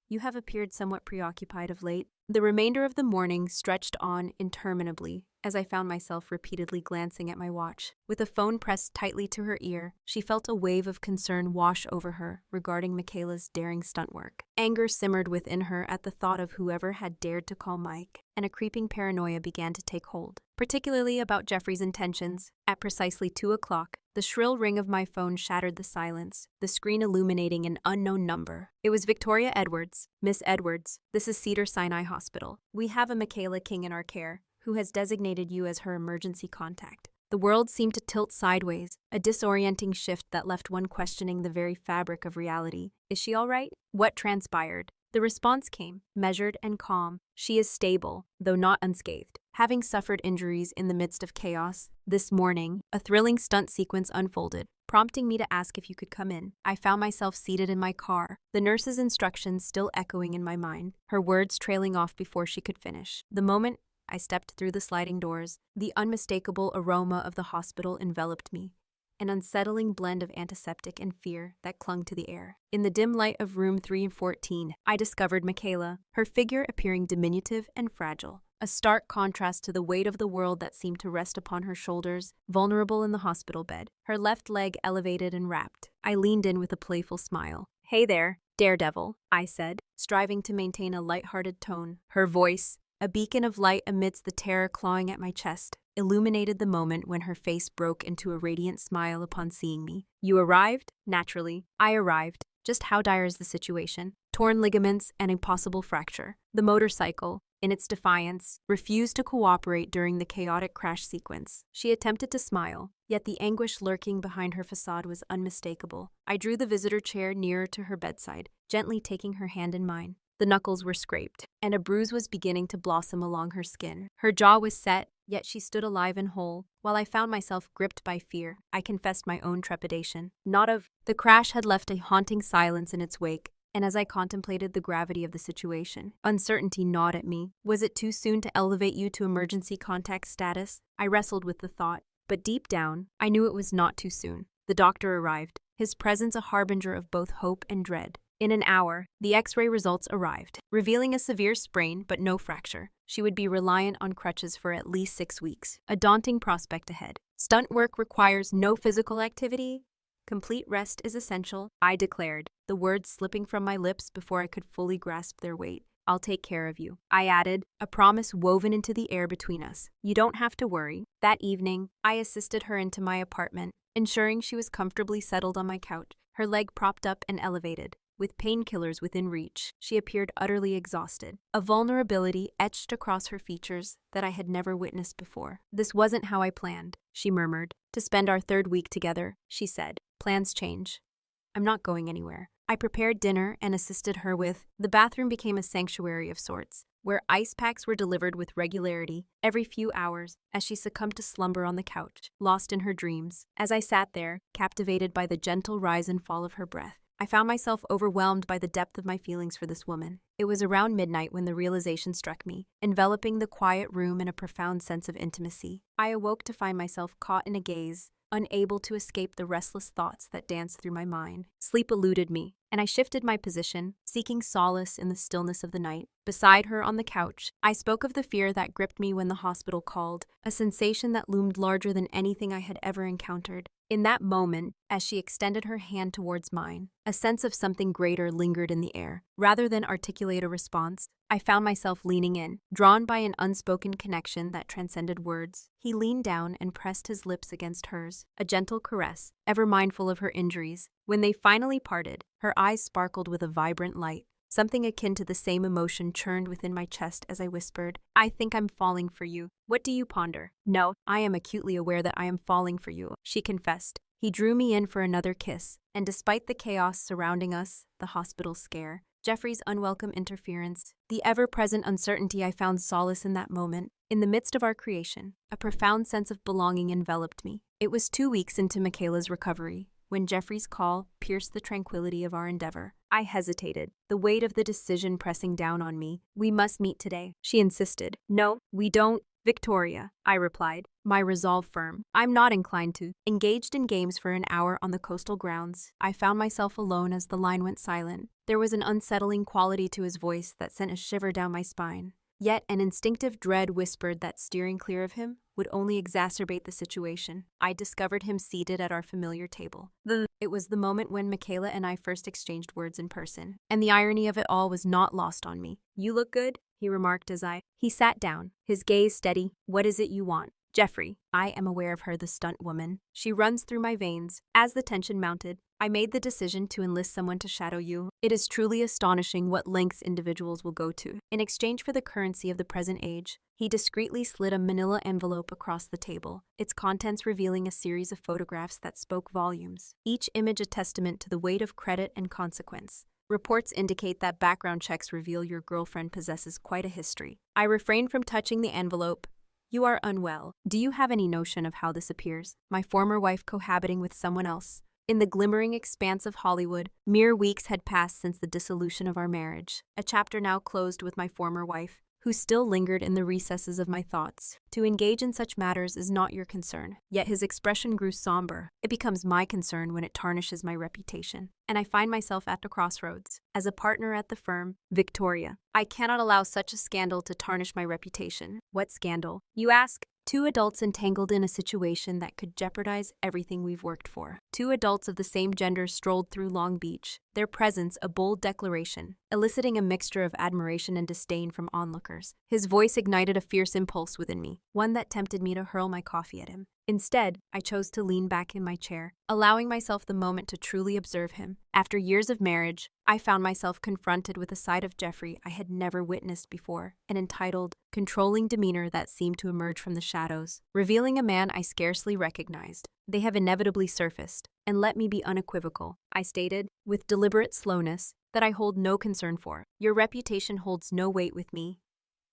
You have appeared somewhat preoccupied of late. The remainder of the morning stretched on interminably as I found myself repeatedly glancing at my watch. With the phone pressed tightly to her ear, she felt a wave of concern wash over her regarding Michaela's daring stunt work. Anger simmered within her at the thought of whoever had dared to call Mike, and a creeping paranoia began to take hold, particularly about Jeffrey's intentions. At precisely 2 o'clock, the shrill ring of my phone shattered the silence, the screen illuminating an unknown number. It was Victoria Edwards. Miss Edwards, this is Cedars-Sinai Hospital. We have a Michaela King in our care, who has designated you as her emergency contact. The world seemed to tilt sideways, a disorienting shift that left one questioning the very fabric of reality. Is she all right? What transpired? The response came, measured and calm. She is stable, though not unscathed, having suffered injuries in the midst of chaos. This morning, a thrilling stunt sequence unfolded, prompting me to ask if you could come in. I found myself seated in my car, the nurse's instructions still echoing in my mind, her words trailing off before she could finish. The moment I stepped through the sliding doors, the unmistakable aroma of the hospital enveloped me, an unsettling blend of antiseptic and fear that clung to the air. In the dim light of room 314, I discovered Michaela, her figure appearing diminutive and fragile, a stark contrast to the weight of the world that seemed to rest upon her shoulders, vulnerable in the hospital bed, her left leg elevated and wrapped. I leaned in with a playful smile. "Hey there, daredevil," I said, striving to maintain a light-hearted tone. Her voice, a beacon of light amidst the terror clawing at my chest, illuminated the moment when her face broke into a radiant smile upon seeing me. "You arrived?" "Naturally, I arrived. Just how dire is the situation?" "Torn ligaments and a possible fracture." The motorcycle, in its defiance, refused to cooperate during the chaotic crash sequence. She attempted to smile, yet the anguish lurking behind her facade was unmistakable. I drew the visitor chair nearer to her bedside, gently taking her hand in mine. The knuckles were scraped, and a bruise was beginning to blossom along her skin. Her jaw was set, yet she stood alive and whole. While I found myself gripped by fear, I confessed my own trepidation. The crash had left a haunting silence in its wake, and as I contemplated the gravity of the situation, uncertainty gnawed at me. Was it too soon to elevate you to emergency contact status? I wrestled with the thought, but deep down, I knew it was not too soon. The doctor arrived, his presence a harbinger of both hope and dread. In an hour, the X-ray results arrived, revealing a severe sprain but no fracture. She would be reliant on crutches for at least 6 weeks, a daunting prospect ahead. Stunt work requires no physical activity. Complete rest is essential, I declared, the words slipping from my lips before I could fully grasp their weight. "I'll take care of you," I added, a promise woven into the air between us. "You don't have to worry." That evening, I assisted her into my apartment, ensuring she was comfortably settled on my couch, her leg propped up and elevated. With painkillers within reach, she appeared utterly exhausted, a vulnerability etched across her features that I had never witnessed before. "This wasn't how I planned," she murmured. "To spend our 3rd week together," she said. "Plans change. I'm not going anywhere." I prepared dinner and assisted her with. The bathroom became a sanctuary of sorts, where ice packs were delivered with regularity every few hours as she succumbed to slumber on the couch, lost in her dreams. As I sat there, captivated by the gentle rise and fall of her breath, I found myself overwhelmed by the depth of my feelings for this woman. It was around midnight when the realization struck me, enveloping the quiet room in a profound sense of intimacy. I awoke to find myself caught in a gaze, unable to escape the restless thoughts that danced through my mind. Sleep eluded me, and I shifted my position, seeking solace in the stillness of the night. Beside her on the couch, I spoke of the fear that gripped me when the hospital called, a sensation that loomed larger than anything I had ever encountered. In that moment, as she extended her hand towards mine, a sense of something greater lingered in the air. Rather than articulate a response, I found myself leaning in, drawn by an unspoken connection that transcended words. He leaned down and pressed his lips against hers, a gentle caress, ever mindful of her injuries. When they finally parted, her eyes sparkled with a vibrant light. Something akin to the same emotion churned within my chest as I whispered, "I think I'm falling for you. What do you ponder?" "No, I am acutely aware that I am falling for you," she confessed. He drew me in for another kiss, and despite the chaos surrounding us, the hospital scare, Jeffrey's unwelcome interference, the ever-present uncertainty, I found solace in that moment. In the midst of our creation, a profound sense of belonging enveloped me. It was 2 weeks into Michaela's recovery when Jeffrey's call pierced the tranquility of our endeavor. I hesitated, the weight of the decision pressing down on me. "We must meet today," she insisted. "No, we don't, Victoria," I replied, my resolve firm. "I'm not inclined to." Engaged in games for an hour on the coastal grounds, I found myself alone as the line went silent. There was an unsettling quality to his voice that sent a shiver down my spine. Yet an instinctive dread whispered that steering clear of him would only exacerbate the situation. I discovered him seated at our familiar table. It was the moment when Michaela and I first exchanged words in person, and the irony of it all was not lost on me. "You look good," he remarked as He sat down, his gaze steady. "What is it you want?" "Jeffrey." I am aware of her, the stunt woman. She runs through my veins. As the tension mounted, I made the decision to enlist someone to shadow you. It is truly astonishing what lengths individuals will go to. In exchange for the currency of the present age, he discreetly slid a manila envelope across the table, its contents revealing a series of photographs that spoke volumes, each image a testament to the weight of credit and consequence. Reports indicate that background checks reveal your girlfriend possesses quite a history. I refrained from touching the envelope. "You are unwell. Do you have any notion of how this appears? My former wife cohabiting with someone else." In the glimmering expanse of Hollywood, mere weeks had passed since the dissolution of our marriage, a chapter now closed with my former wife, who still lingered in the recesses of my thoughts. "To engage in such matters is not your concern." Yet his expression grew somber. "It becomes my concern when it tarnishes my reputation, and I find myself at the crossroads. As a partner at the firm, Victoria, I cannot allow such a scandal to tarnish my reputation." "What scandal?" you ask. Two adults entangled in a situation that could jeopardize everything we've worked for. Two adults of the same gender strolled through Long Beach, their presence a bold declaration, eliciting a mixture of admiration and disdain from onlookers. His voice ignited a fierce impulse within me, one that tempted me to hurl my coffee at him. Instead, I chose to lean back in my chair, allowing myself the moment to truly observe him. After years of marriage, I found myself confronted with a side of Jeffrey I had never witnessed before, an entitled, controlling demeanor that seemed to emerge from the shadows, revealing a man I scarcely recognized. "They have inevitably surfaced, and let me be unequivocal," I stated, with deliberate slowness, "that I hold no concern for. Your reputation holds no weight with me.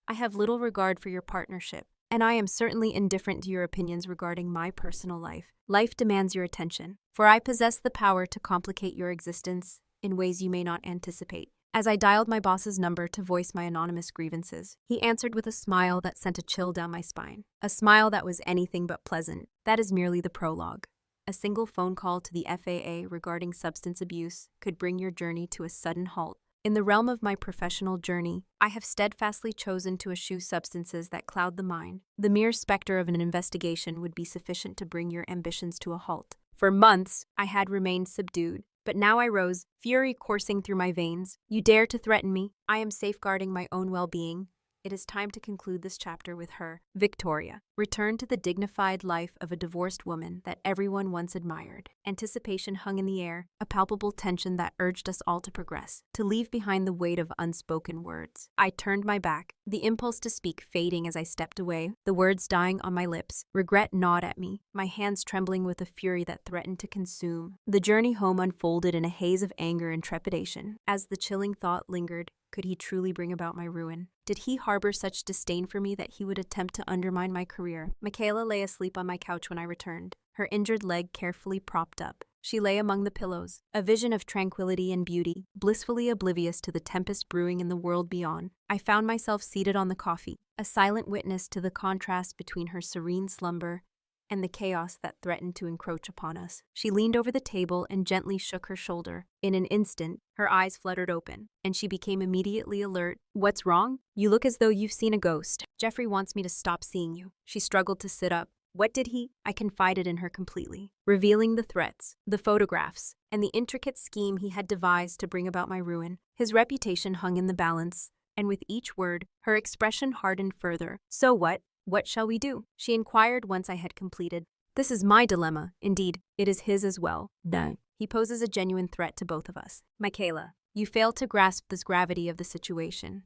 I have little regard for your partnership, and I am certainly indifferent to your opinions regarding my personal life. Life demands your attention, for I possess the power to complicate your existence in ways you may not anticipate." As I dialed my boss's number to voice my anonymous grievances, he answered with a smile that sent a chill down my spine. A smile that was anything but pleasant. "That is merely the prologue. A single phone call to the FAA regarding substance abuse could bring your journey to a sudden halt. In the realm of my professional journey, I have steadfastly chosen to eschew substances that cloud the mind. The mere specter of an investigation would be sufficient to bring your ambitions to a halt." For months, I had remained subdued, but now I rose, fury coursing through my veins. "You dare to threaten me? I am safeguarding my own well-being. It is time to conclude this chapter with her, Victoria. Return to the dignified life of a divorced woman that everyone once admired." Anticipation hung in the air, a palpable tension that urged us all to progress, to leave behind the weight of unspoken words. I turned my back, the impulse to speak fading as I stepped away, the words dying on my lips. Regret gnawed at me, my hands trembling with a fury that threatened to consume. The journey home unfolded in a haze of anger and trepidation. As the chilling thought lingered, could he truly bring about my ruin? Did he harbor such disdain for me that he would attempt to undermine my career? Michaela lay asleep on my couch when I returned, her injured leg carefully propped up. She lay among the pillows, a vision of tranquility and beauty, blissfully oblivious to the tempest brewing in the world beyond. I found myself seated on the coffee, a silent witness to the contrast between her serene slumber and the chaos that threatened to encroach upon us. She leaned over the table and gently shook her shoulder. In an instant, her eyes fluttered open, and she became immediately alert. "What's wrong? You look as though you've seen a ghost." "Jeffrey wants me to stop seeing you." She struggled to sit up, What did he? I confided in her completely, revealing the threats, the photographs, and the intricate scheme he had devised to bring about my ruin. His reputation hung in the balance, and with each word, her expression hardened further. So what? What shall we do? She inquired once I had completed. This is my dilemma. Indeed, it is his as well. No. He poses a genuine threat to both of us. Michaela, you fail to grasp the gravity of the situation.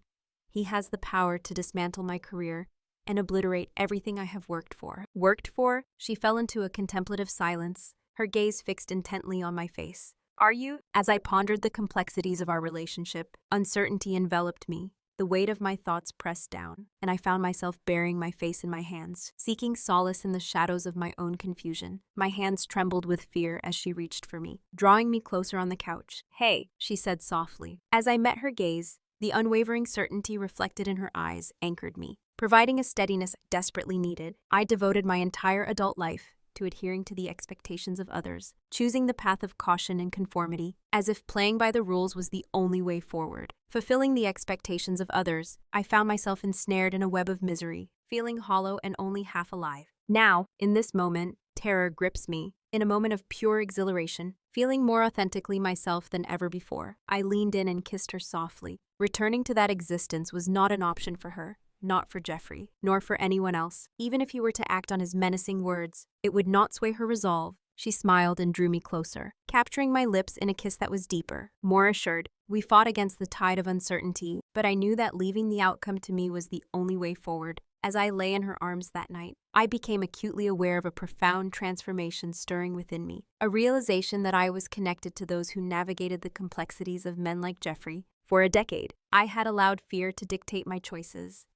He has the power to dismantle my career and obliterate everything I have worked for. Worked for? She fell into a contemplative silence, her gaze fixed intently on my face. Are you? As I pondered the complexities of our relationship, uncertainty enveloped me. The weight of my thoughts pressed down, and I found myself burying my face in my hands, seeking solace in the shadows of my own confusion. My hands trembled with fear as she reached for me, drawing me closer on the couch. Hey, she said softly. As I met her gaze, the unwavering certainty reflected in her eyes anchored me, providing a steadiness I desperately needed. I devoted my entire adult life to adhering to the expectations of others, choosing the path of caution and conformity, as if playing by the rules was the only way forward. Fulfilling the expectations of others, I found myself ensnared in a web of misery, feeling hollow and only half alive. Now, in this moment, terror grips me. In a moment of pure exhilaration, feeling more authentically myself than ever before, I leaned in and kissed her softly. Returning to that existence was not an option for her. Not for Jeffrey, nor for anyone else. Even if he were to act on his menacing words, it would not sway her resolve. She smiled and drew me closer, capturing my lips in a kiss that was deeper, more assured. We fought against the tide of uncertainty, but I knew that leaving the outcome to me was the only way forward. As I lay in her arms that night, I became acutely aware of a profound transformation stirring within me, a realization that I was connected to those who navigated the complexities of men like Jeffrey. For a decade, I had allowed fear to dictate my choices.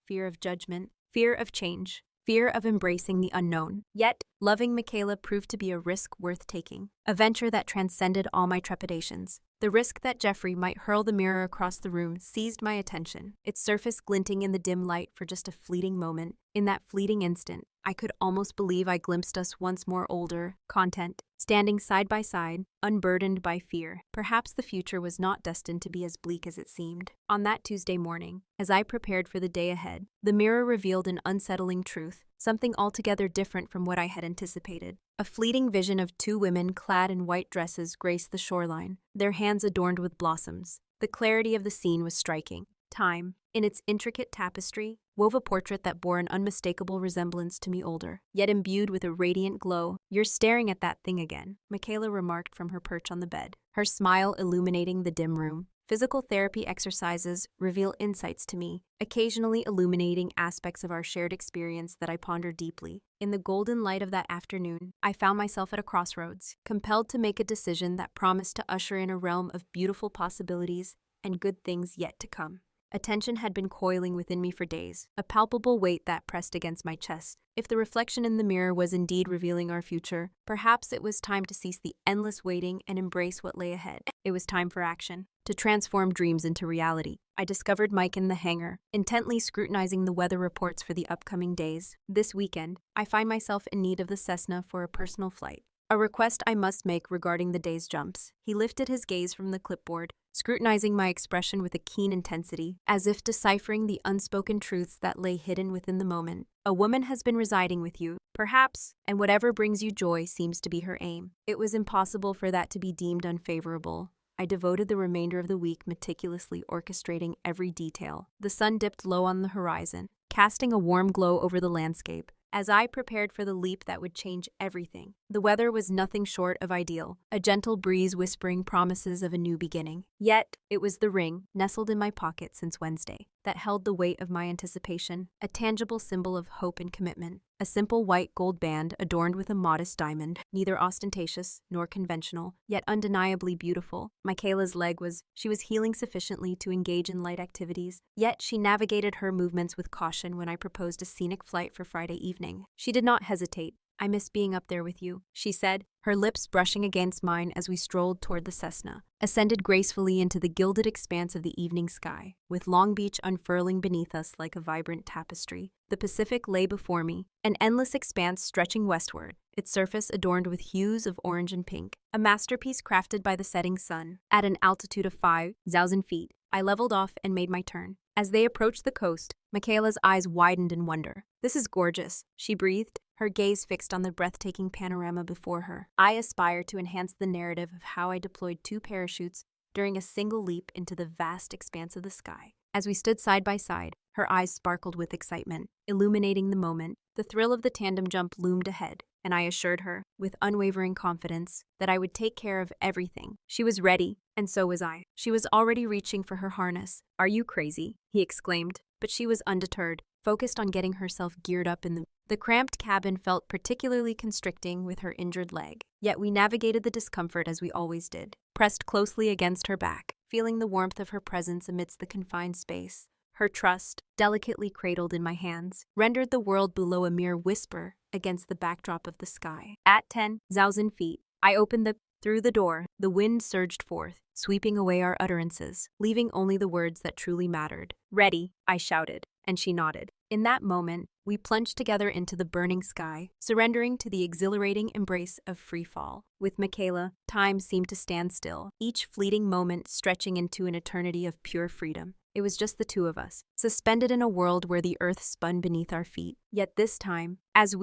Fear of judgment, fear of change, fear of embracing the unknown. Yet, loving Michaela proved to be a risk worth taking, a venture that transcended all my trepidations. The risk that Jeffrey might hurl the mirror across the room seized my attention, its surface glinting in the dim light for just a fleeting moment. In that fleeting instant, I could almost believe I glimpsed us once more older, content, standing side by side, unburdened by fear. Perhaps the future was not destined to be as bleak as it seemed. On that Tuesday morning, as I prepared for the day ahead, the mirror revealed an unsettling truth, something altogether different from what I had anticipated. A fleeting vision of two women clad in white dresses graced the shoreline, their hands adorned with blossoms. The clarity of the scene was striking. Time, in its intricate tapestry, wove a portrait that bore an unmistakable resemblance to me older, yet imbued with a radiant glow. You're staring at that thing again, Michaela remarked from her perch on the bed, her smile illuminating the dim room. Physical therapy exercises reveal insights to me, occasionally illuminating aspects of our shared experience that I ponder deeply. In the golden light of that afternoon, I found myself at a crossroads, compelled to make a decision that promised to usher in a realm of beautiful possibilities and good things yet to come. A tension had been coiling within me for days, a palpable weight that pressed against my chest. If the reflection in the mirror was indeed revealing our future, perhaps it was time to cease the endless waiting and embrace what lay ahead. It was time for action, to transform dreams into reality. I discovered Mike in the hangar, intently scrutinizing the weather reports for the upcoming days. This weekend, I find myself in need of the Cessna for a personal flight, a request I must make regarding the day's jumps. He lifted his gaze from the clipboard, scrutinizing my expression with a keen intensity, as if deciphering the unspoken truths that lay hidden within the moment. A woman has been residing with you, perhaps, and whatever brings you joy seems to be her aim. It was impossible for that to be deemed unfavorable. I devoted the remainder of the week meticulously orchestrating every detail. The sun dipped low on the horizon, casting a warm glow over the landscape. As I prepared for the leap that would change everything, the weather was nothing short of ideal, a gentle breeze whispering promises of a new beginning. Yet, it was the ring, nestled in my pocket since Wednesday, that held the weight of my anticipation, a tangible symbol of hope and commitment. A simple white gold band adorned with a modest diamond, neither ostentatious nor conventional, yet undeniably beautiful. Michaela's leg she was healing sufficiently to engage in light activities, yet she navigated her movements with caution when I proposed a scenic flight for Friday evening. She did not hesitate. I miss being up there with you, she said, her lips brushing against mine as we strolled toward the Cessna, ascended gracefully into the gilded expanse of the evening sky, with Long Beach unfurling beneath us like a vibrant tapestry. The Pacific lay before me, an endless expanse stretching westward, its surface adorned with hues of orange and pink, a masterpiece crafted by the setting sun. At an altitude of 5,000 feet, I leveled off and made my turn. As they approached the coast, Michaela's eyes widened in wonder. "This is gorgeous," she breathed, her gaze fixed on the breathtaking panorama before her. I aspire to enhance the narrative of how I deployed 2 parachutes during a single leap into the vast expanse of the sky. As we stood side by side, her eyes sparkled with excitement, illuminating the moment. The thrill of the tandem jump loomed ahead, and I assured her, with unwavering confidence, that I would take care of everything. She was ready, and so was I. She was already reaching for her harness. "Are you crazy?" he exclaimed, but she was undeterred, focused on getting herself geared up in the cramped cabin felt particularly constricting with her injured leg. Yet we navigated the discomfort as we always did, pressed closely against her back, feeling the warmth of her presence amidst the confined space. Her trust, delicately cradled in my hands, rendered the world below a mere whisper against the backdrop of the sky. At 10,000 feet, I opened through the door, the wind surged forth, sweeping away our utterances, leaving only the words that truly mattered. "Ready," I shouted, and she nodded. In that moment, we plunged together into the burning sky, surrendering to the exhilarating embrace of freefall. With Michaela, time seemed to stand still, each fleeting moment stretching into an eternity of pure freedom. It was just the 2 of us, suspended in a world where the earth spun beneath our feet. Yet this time, as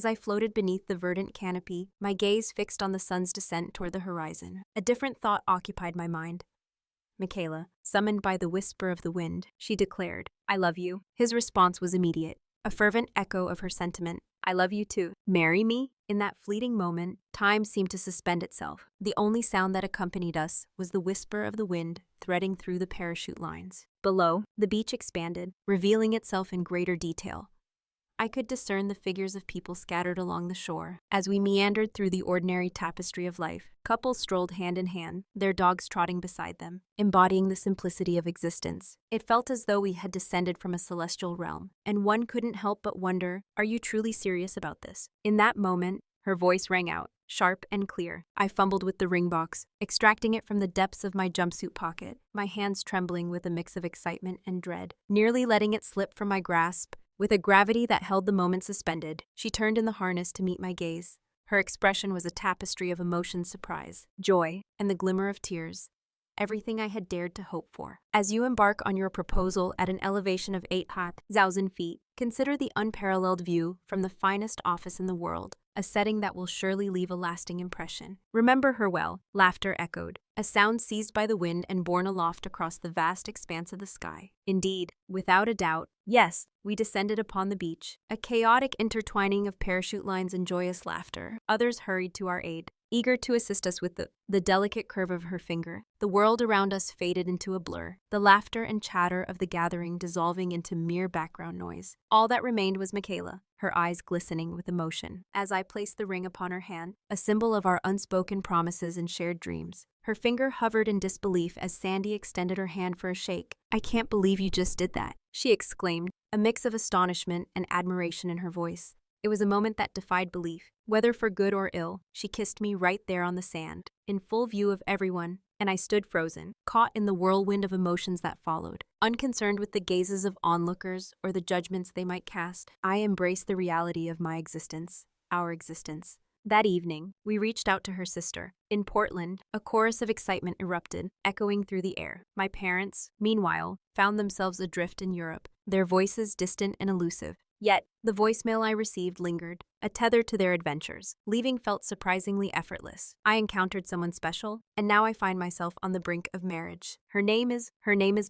I floated beneath the verdant canopy, my gaze fixed on the sun's descent toward the horizon, a different thought occupied my mind. "Michaela," summoned by the whisper of the wind, she declared, "I love you." His response was immediate, a fervent echo of her sentiment. "I love you too. Marry me?" In that fleeting moment, time seemed to suspend itself. The only sound that accompanied us was the whisper of the wind threading through the parachute lines. Below, the beach expanded, revealing itself in greater detail. I could discern the figures of people scattered along the shore. As we meandered through the ordinary tapestry of life, couples strolled hand in hand, their dogs trotting beside them, embodying the simplicity of existence. It felt as though we had descended from a celestial realm, and one couldn't help but wonder, "Are you truly serious about this?" In that moment, her voice rang out, sharp and clear. I fumbled with the ring box, extracting it from the depths of my jumpsuit pocket, my hands trembling with a mix of excitement and dread, nearly letting it slip from my grasp. With a gravity that held the moment suspended, she turned in the harness to meet my gaze. Her expression was a tapestry of emotion, surprise, joy, and the glimmer of tears. Everything I had dared to hope for. As you embark on your proposal at an elevation of 8,000 feet, consider the unparalleled view from the finest office in the world, a setting that will surely leave a lasting impression. Remember her well, laughter echoed, a sound seized by the wind and borne aloft across the vast expanse of the sky. Indeed, without a doubt, yes, we descended upon the beach, a chaotic intertwining of parachute lines and joyous laughter. Others hurried to our aid, eager to assist us with the delicate curve of her finger. The world around us faded into a blur, the laughter and chatter of the gathering dissolving into mere background noise. All that remained was Michaela, her eyes glistening with emotion. As I placed the ring upon her hand, a symbol of our unspoken promises and shared dreams, her finger hovered in disbelief as Sandy extended her hand for a shake. "I can't believe you just did that," she exclaimed, a mix of astonishment and admiration in her voice. It was a moment that defied belief. Whether for good or ill, she kissed me right there on the sand, in full view of everyone, and I stood frozen, caught in the whirlwind of emotions that followed. Unconcerned with the gazes of onlookers or the judgments they might cast, I embraced the reality of my existence, our existence. That evening, we reached out to her sister. In Portland, a chorus of excitement erupted, echoing through the air. My parents, meanwhile, found themselves adrift in Europe, their voices distant and elusive. Yet, the voicemail I received lingered, a tether to their adventures. Leaving felt surprisingly effortless. I encountered someone special, and now I find myself on the brink of marriage. Her name is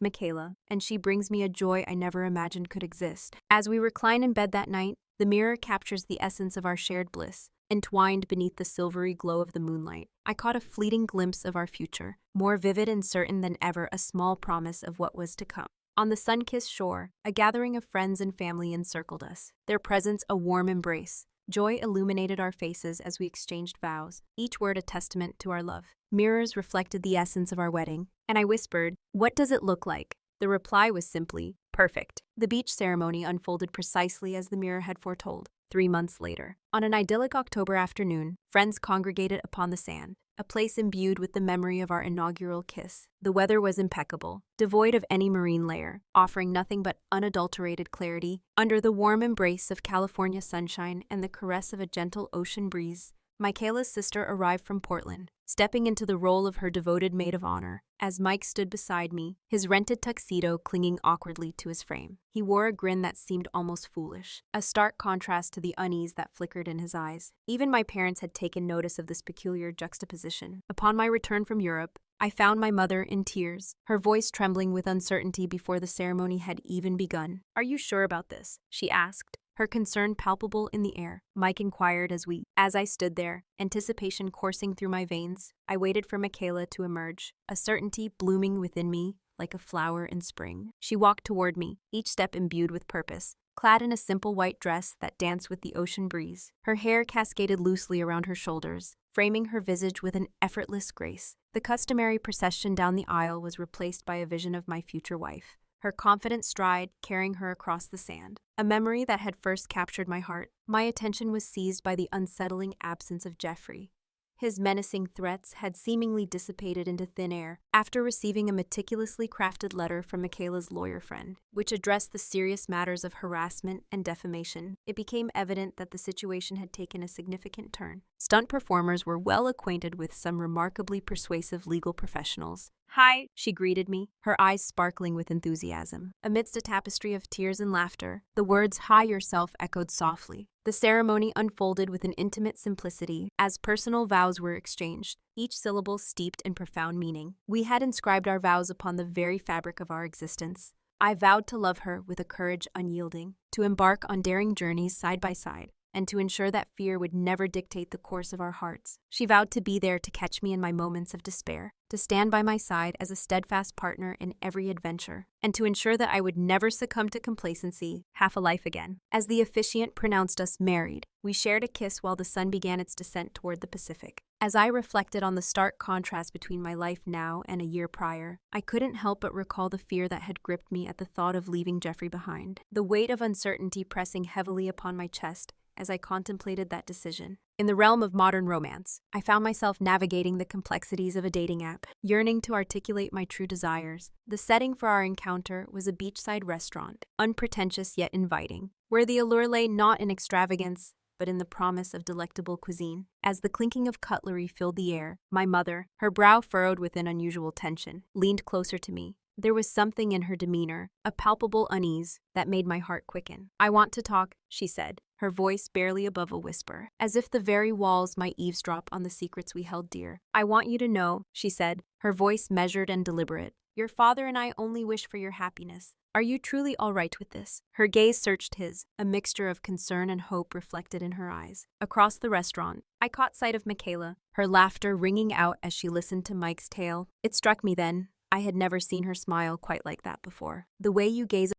Michaela, and she brings me a joy I never imagined could exist. As we recline in bed that night, the mirror captures the essence of our shared bliss, entwined beneath the silvery glow of the moonlight. I caught a fleeting glimpse of our future, more vivid and certain than ever, a small promise of what was to come. On the sun-kissed shore, a gathering of friends and family encircled us, their presence a warm embrace. Joy illuminated our faces as we exchanged vows, each word a testament to our love. Mirrors reflected the essence of our wedding, and I whispered, "What does it look like?" The reply was simply, "Perfect." The beach ceremony unfolded precisely as the mirror had foretold. 3 months later, on an idyllic October afternoon, friends congregated upon the sand, a place imbued with the memory of our inaugural kiss. The weather was impeccable, devoid of any marine layer, offering nothing but unadulterated clarity. Under the warm embrace of California sunshine and the caress of a gentle ocean breeze, Michaela's sister arrived from Portland, stepping into the role of her devoted maid of honor. As Mike stood beside me, his rented tuxedo clinging awkwardly to his frame, he wore a grin that seemed almost foolish, a stark contrast to the unease that flickered in his eyes. Even my parents had taken notice of this peculiar juxtaposition. Upon my return from Europe, I found my mother in tears, her voice trembling with uncertainty before the ceremony had even begun. "Are you sure about this?" she asked, her concern palpable in the air. Mike inquired as I stood there, anticipation coursing through my veins. I waited for Michaela to emerge, a certainty blooming within me like a flower in spring. She walked toward me, each step imbued with purpose, clad in a simple white dress that danced with the ocean breeze. Her hair cascaded loosely around her shoulders, framing her visage with an effortless grace. The customary procession down the aisle was replaced by a vision of my future wife, her confident stride carrying her across the sand. A memory that had first captured my heart. My attention was seized by the unsettling absence of Jeffrey. His menacing threats had seemingly dissipated into thin air after receiving a meticulously crafted letter from Michaela's lawyer friend, which addressed the serious matters of harassment and defamation. It became evident that the situation had taken a significant turn. Stunt performers were well acquainted with some remarkably persuasive legal professionals. "Hi," she greeted me, her eyes sparkling with enthusiasm. Amidst a tapestry of tears and laughter, the words "Hi yourself" echoed softly. The ceremony unfolded with an intimate simplicity as personal vows were exchanged, each syllable steeped in profound meaning. We had inscribed our vows upon the very fabric of our existence. I vowed to love her with a courage unyielding, to embark on daring journeys side by side, and to ensure that fear would never dictate the course of our hearts. She vowed to be there to catch me in my moments of despair, to stand by my side as a steadfast partner in every adventure, and to ensure that I would never succumb to complacency, half a life again. As the officiant pronounced us married, we shared a kiss while the sun began its descent toward the Pacific. As I reflected on the stark contrast between my life now and a year prior, I couldn't help but recall the fear that had gripped me at the thought of leaving Jeffrey behind, the weight of uncertainty pressing heavily upon my chest as I contemplated that decision. In the realm of modern romance, I found myself navigating the complexities of a dating app, yearning to articulate my true desires. The setting for our encounter was a beachside restaurant, unpretentious yet inviting, where the allure lay not in extravagance, but in the promise of delectable cuisine. As the clinking of cutlery filled the air, my mother, her brow furrowed with an unusual tension, leaned closer to me. There was something in her demeanor, a palpable unease, that made my heart quicken. "I want to talk," she said, her voice barely above a whisper, as if the very walls might eavesdrop on the secrets we held dear. "I want you to know," she said, her voice measured and deliberate, "your father and I only wish for your happiness. Are you truly all right with this?" Her gaze searched his, a mixture of concern and hope reflected in her eyes. Across the restaurant, I caught sight of Michaela, her laughter ringing out as she listened to Mike's tale. It struck me then, I had never seen her smile quite like that before. "The way you gaze